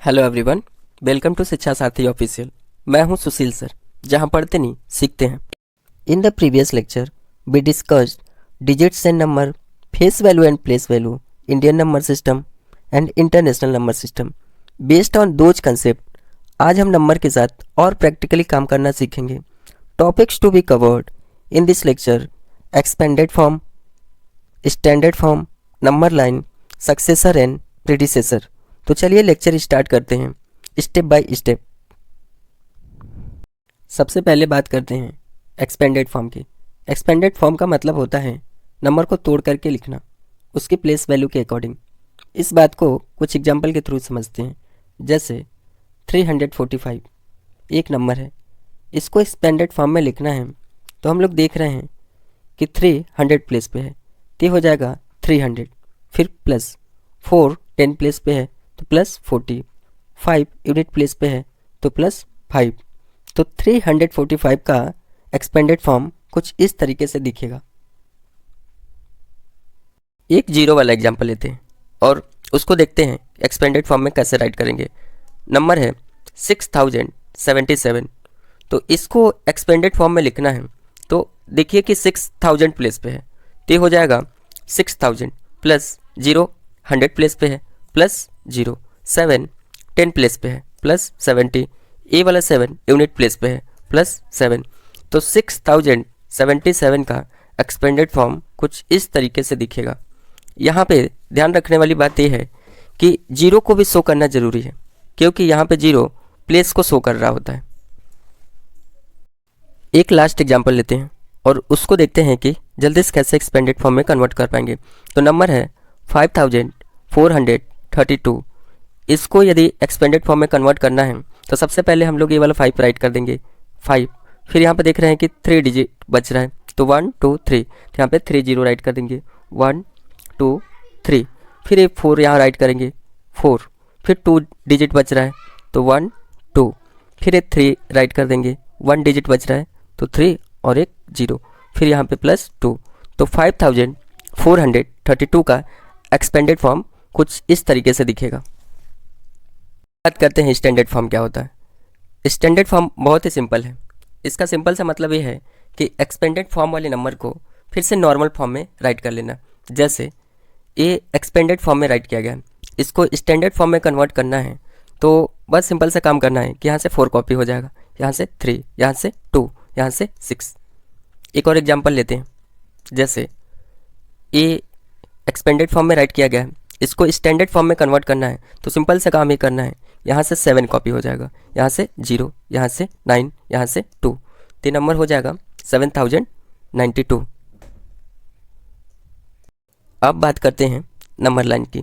Hello everyone, welcome to शिक्षा साथी official. मैं हूं सुशील सर, जहां पढ़ते नहीं सीखते हैं। In the previous lecture we discussed digits and number, face value and place value, Indian number system and international number system. Based on those concept आज हम नंबर के साथ और प्रैक्टिकली काम करना सीखेंगे। Topics to be covered in this lecture: expanded form, standard form, number line, successor and predecessor. तो चलिए लेक्चर स्टार्ट करते हैं स्टेप बाय स्टेप। सबसे पहले बात करते हैं एक्सपेंडेड फॉर्म की। एक्सपेंडेड फॉर्म का मतलब होता है नंबर को तोड़ करके लिखना उसकी प्लेस वैल्यू के अकॉर्डिंग। इस बात को कुछ एग्जांपल के थ्रू समझते हैं। जैसे 345 एक नंबर है, इसको एक्सपेंडेड फॉर्म में लिखना है तो हम लोग देख रहे हैं कि 300 प्लेस पे है तो हो जाएगा 300, फिर प्लस 4 10 प्लेस पे है तो प्लस 40, 5 यूनिट प्लेस पे है तो प्लस 5। तो 345 का एक्सपेंडेड फॉर्म कुछ इस तरीके से दिखेगा। एक जीरो वाला एग्जांपल लेते हैं और उसको देखते हैं एक्सपेंडेड फॉर्म में कैसे राइट करेंगे। नंबर है 6077, तो इसको एक्सपेंडेड फॉर्म में लिखना है तो देखिए कि 6000 प्लेस पे है तो हो जाएगा 6000 प्लस 0 100 प्लेस पे है प्लस 0, 7 10 प्लेस पे है प्लस 70, ए वाला 7 यूनिट प्लेस पे है प्लस 7। तो 6077 का एक्सपेंडेड फॉर्म कुछ इस तरीके से दिखेगा। यहाँ पे ध्यान रखने वाली बात यह है कि जीरो को भी शो करना जरूरी है क्योंकि यहाँ पे जीरो प्लेस को शो कर रहा होता है। एक लास्ट एग्जांपल लेते हैं और उसको देखते हैं कि जल्दी से कैसे एक्सपेंडेड फॉर्म में कन्वर्ट कर पाएंगे। तो नंबर है 5432, इसको यदि एक्सपेंडेड फॉर्म में कन्वर्ट करना है तो सबसे पहले हम लोग ये वाला 5 राइट कर देंगे 5। फिर यहाँ पे देख रहे हैं कि 3 डिजिट बच रहा है तो 1 2 3, तो यहाँ पे 3 0 राइट कर देंगे 1 2 3। फिर एक 4 यहाँ राइट करेंगे 4, फिर 2 डिजिट बच रहा है तो 1 2, फिर एक 3 राइट कर देंगे 1 डिजिट बच रहा है तो 3 और एक 0, फिर यहाँ पे प्लस 2। तो 5432 का एक्सपेंडेड फॉर्म कुछ इस तरीके से दिखेगा। बात करते हैं स्टैंडर्ड फॉर्म क्या होता है। स्टैंडर्ड फॉर्म बहुत ही सिंपल है। इसका सिंपल सा मतलब ये है कि एक्सपेंडेड फॉर्म वाले नंबर को फिर से नॉर्मल फॉर्म में राइट कर लेना। जैसे ये एक्सपेंडेड फॉर्म में राइट किया गया है, इसको स्टैंडर्ड फॉर्म में कन्वर्ट करना है तो बस सिंपल सा काम करना है कि यहाँ से 4 कॉपी हो जाएगा, यहाँ से 3, यहाँ से 2, यहाँ से 6। एक और एग्जाम्पल लेते हैं। जैसे ये एक्सपेंडेड फॉर्म में राइट किया गया है, इसको स्टैंडर्ड फॉर्म में कन्वर्ट करना है तो सिंपल सा काम ये करना है, यहाँ से 7 कॉपी हो जाएगा, यहाँ से 0, यहाँ से 9, यहाँ से 2, तो नंबर हो जाएगा 7092। अब बात करते हैं नंबर लाइन की।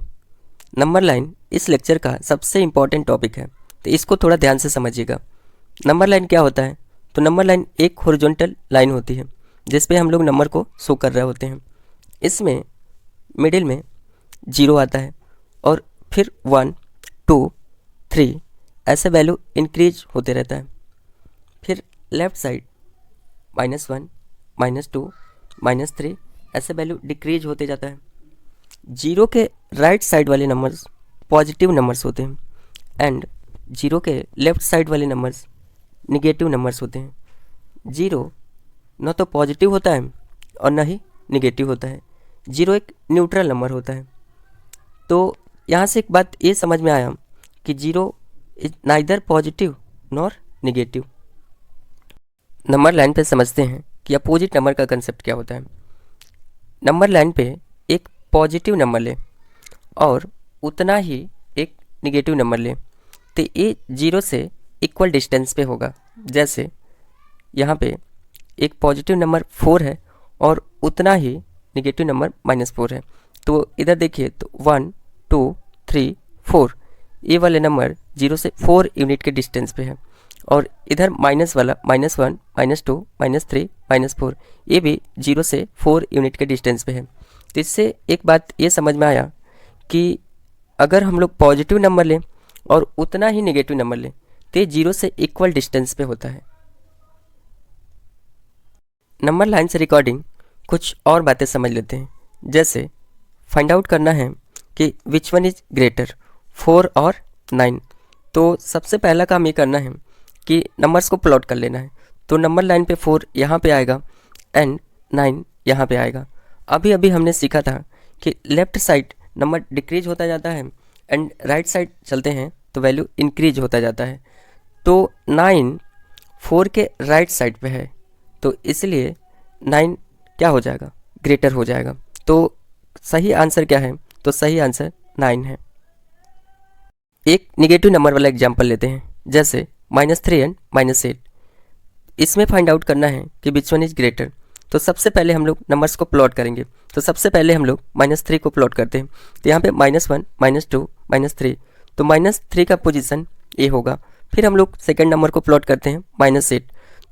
नंबर लाइन इस लेक्चर का सबसे इम्पॉर्टेंट टॉपिक है तो इसको थोड़ा ध्यान से समझिएगा। नंबर लाइन क्या होता है? तो नंबर लाइन एक हॉरिजॉन्टल लाइन होती है जिस पे हम लोग नंबर को शो कर रहे होते हैं। इसमें मिडिल में 0 आता है और फिर 1 2 3 ऐसे वैल्यू इंक्रीज होते रहता है। फिर लेफ़्ट साइड -1 -2 -3 ऐसे वैल्यू डिक्रीज होते जाता है। 0 के राइट साइड वाले नंबर्स पॉजिटिव नंबर्स होते हैं एंड 0 के लेफ़्ट साइड वाले नंबर्स निगेटिव नंबर्स होते हैं। 0 न तो पॉजिटिव होता है और न ही निगेटिव होता है। 0 एक न्यूट्रल नंबर होता है। तो यहाँ से एक बात ये समझ में आया कि 0 is neither positive nor negative. Number line पे समझते हैं कि अपोजिट नंबर का कंसेप्ट क्या होता है। नंबर लाइन पे एक पॉजिटिव नंबर ले और उतना ही एक निगेटिव नंबर ले तो ये 0 से इक्वल डिस्टेंस पे होगा। जैसे यहाँ पे एक पॉजिटिव नंबर 4 है और उतना ही निगेटिव नंबर -4 है। तो इधर देखिए तो 1 2 3 4 ये वाले नंबर 0 से 4 यूनिट के डिस्टेंस पे है और इधर माइनस वाला -1 -2 -3 -4 ये भी 0 से 4 यूनिट के डिस्टेंस पे है। तो इससे एक बात ये समझ में आया कि अगर हम लोग पॉजिटिव नंबर लें और उतना ही निगेटिव नंबर लें तो 0 से इक्वल डिस्टेंस पे होता है। नंबर लाइन से रिकॉर्डिंग कुछ और बातें समझ लेते हैं। जैसे फाइंड आउट करना है कि विच वन इज ग्रेटर 4 और 9, तो सबसे पहला काम ये करना है कि नंबर्स को प्लॉट कर लेना है। तो नंबर लाइन पे 4 यहाँ पे आएगा एंड 9 यहाँ पे आएगा। अभी अभी हमने सीखा था कि लेफ़्ट साइड नंबर डिक्रीज होता जाता है एंड राइट साइड चलते हैं तो वैल्यू इंक्रीज होता जाता है। तो 9 4 के राइट साइड पे है, तो इसलिए 9 क्या हो जाएगा, ग्रेटर हो जाएगा। तो सही आंसर क्या है, तो सही आंसर 9 है। एक निगेटिव नंबर वाला एग्जांपल लेते हैं, जैसे -3 एंड -8। इसमें फाइंड आउट करना है कि विच वन इज ग्रेटर। तो सबसे पहले हम लोग नंबर्स को प्लॉट करेंगे। तो सबसे पहले हम लोग -3 को प्लॉट करते हैं। तो यहाँ पे -1 -2 -3, तो -3 का पोजीशन ए होगा। फिर हम लोग सेकंड नंबर को प्लॉट करते हैं -8,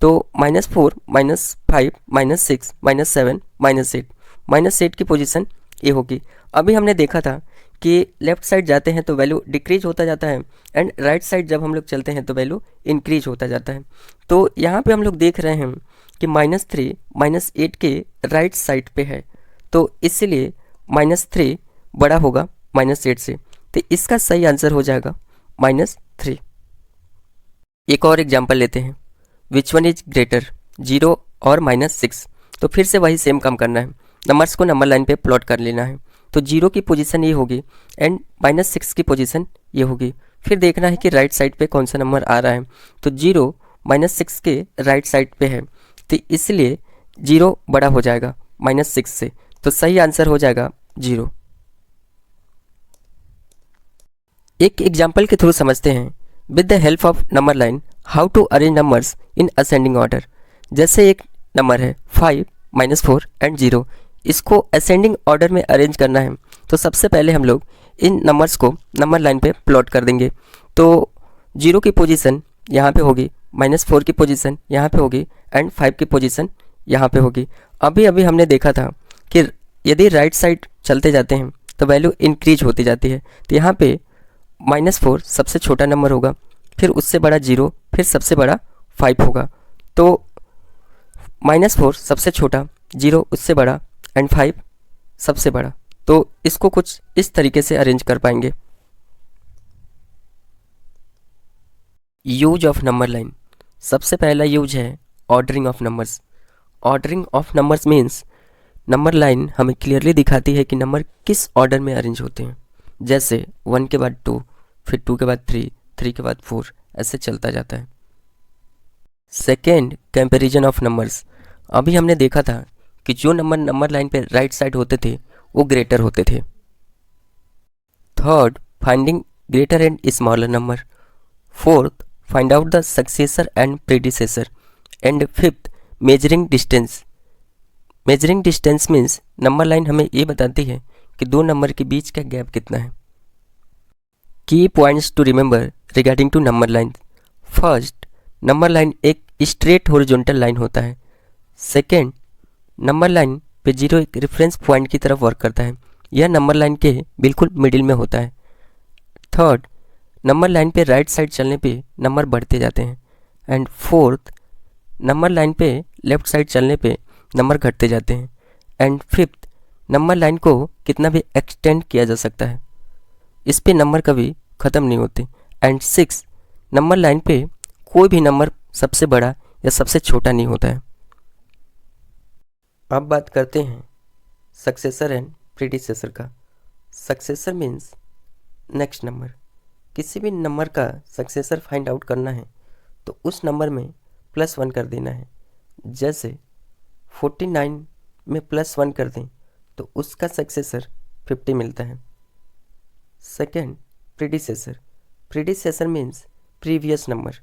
तो -4 -5 -6 -7 -8, -8 की पोजीशन ए होगी। अभी हमने देखा था कि लेफ़्ट साइड जाते हैं तो वैल्यू डिक्रीज होता जाता है एंड राइट साइड जब हम लोग चलते हैं तो वैल्यू इंक्रीज होता जाता है। तो यहाँ पे हम लोग देख रहे हैं कि -3 -8 के राइट साइड पे है, तो इसलिए -3 बड़ा होगा -8 से, तो इसका सही आंसर हो जाएगा -3। एक और एग्जांपल लेते हैं, विच वन इज ग्रेटर, 0 और -6। तो फिर से वही सेम काम करना है, नंबर्स को नंबर लाइन पे प्लॉट कर लेना है। तो 0 की पोजीशन ये होगी एंड -6 की पोजीशन ये होगी। फिर देखना है कि राइट साइड पे कौन सा नंबर आ रहा है। तो 0 -6 के राइट साइड पे है, तो इसलिए 0 बड़ा हो जाएगा -6 से, तो सही आंसर हो जाएगा 0। एक एग्जाम्पल के थ्रू समझते हैं with the help of number line how to arrange numbers in ascending order. जैसे एक नंबर है 5 -4 एंड 0, इसको असेंडिंग ऑर्डर में अरेंज करना है। तो सबसे पहले हम लोग इन नंबर्स को नंबर लाइन पे प्लॉट कर देंगे। तो 0 की पोजीशन यहाँ पे होगी, -4 की पोजीशन यहाँ पे होगी एंड 5 की पोजीशन यहाँ पे होगी। अभी अभी हमने देखा था कि यदि राइट साइड चलते जाते हैं तो वैल्यू इंक्रीज होती जाती है। तो यहाँ पे -4 सबसे छोटा नंबर होगा, फिर उससे बड़ा 0, फिर सबसे बड़ा 5 होगा। तो -4 सबसे छोटा, 0 उससे बड़ा एंड 5 सबसे बड़ा। तो इसको कुछ इस तरीके से अरेंज कर पाएंगे। यूज ऑफ नंबर लाइन, सबसे पहला यूज है ordering of numbers. Ordering of numbers means number line हमें क्लियरली दिखाती है कि नंबर किस ऑर्डर में अरेंज होते हैं। जैसे 1 के बाद 2, फिर 2 के बाद 3, 3 के बाद 4, ऐसे चलता जाता है। Second, comparison of numbers. अभी हमने देखा था कि जो नंबर नंबर लाइन पे राइट साइड होते थे वो ग्रेटर होते थे। Third, finding greater and smaller number. Fourth, find out the successor and predecessor. And fifth, measuring distance. Measuring distance means number line हमें ये बताती है कि दो नंबर के बीच का गैप कितना है। Key points to remember regarding to number line. First, number line एक स्ट्रेट हॉरिजॉन्टल लाइन होता है। सेकेंड, नंबर लाइन पे 0 एक रेफरेंस पॉइंट की तरफ वर्क करता है, यह नंबर लाइन के बिल्कुल मिडिल में होता है। थर्ड, नंबर लाइन पे राइट साइड चलने पे नंबर बढ़ते जाते हैं। एंड फोर्थ, नंबर लाइन पे लेफ्ट साइड चलने पे नंबर घटते जाते हैं। एंड फिफ्थ, नंबर लाइन को कितना भी एक्सटेंड किया जा सकता है, इस पे नंबर कभी ख़त्म नहीं होते। एंड सिक्स, नंबर लाइन पे कोई भी नंबर सबसे बड़ा या सबसे छोटा नहीं होता है। अब बात करते हैं सक्सेसर एंड प्रीडिसेसर का। Successor means next number. किसी भी नंबर का सक्सेसर फाइंड आउट करना है तो उस नंबर में +1 कर देना है। जैसे 49 में +1 कर दें तो उसका सक्सेसर 50 मिलता है। Second, predecessor. Predecessor means previous number.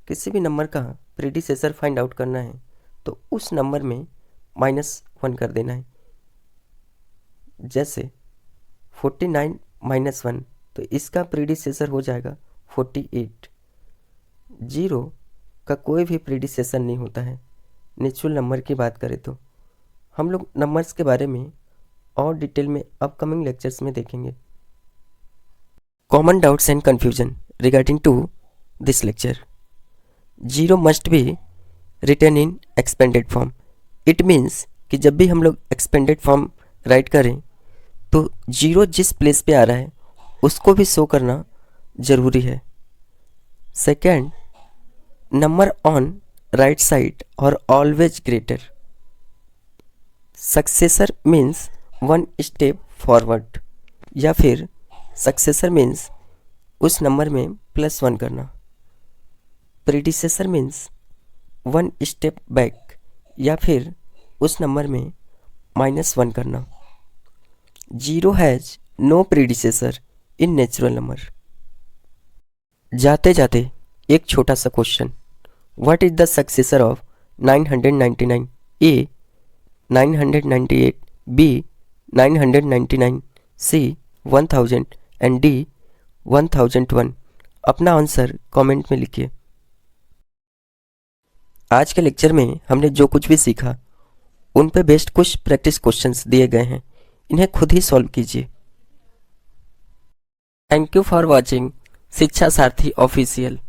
किसी भी नंबर का प्रीडिसेसर फाइंड आउट करना है तो उस नंबर में -1 कर देना है। जैसे 49 -1, तो इसका प्रीडिसेसर हो जाएगा 48। 0 का कोई भी प्रीडिसेसर नहीं होता है। नेचुरल नंबर की बात करें तो हम लोग नंबर्स के बारे में और डिटेल में अपकमिंग लेक्चर्स में देखेंगे। Common doubts and confusion regarding to this lecture. 0 must be written in expanded form. It means कि जब भी हम लोग एक्सपेंडेड फॉर्म राइट करें तो 0 जिस प्लेस पे आ रहा है उसको भी शो करना ज़रूरी है। Second, number on right side और always greater. Successor means one step forward, या फिर सक्सेसर मीन्स उस नंबर में +1 करना। Predecessor means one step back, या फिर उस नंबर में -1 करना। Zero has no predecessor in natural number. जाते जाते एक छोटा सा question, what is the successor of 999? A 998, B 999, C 1000 and D 1001। अपना आंसर कमेंट में लिखिए। आज के लेक्चर में हमने जो कुछ भी सीखा उन पे बेस्ड कुछ प्रैक्टिस क्वेश्चंस दिए गए हैं, इन्हें खुद ही सॉल्व कीजिए। थैंक यू फॉर वॉचिंग शिक्षा सारथी ऑफिशियल।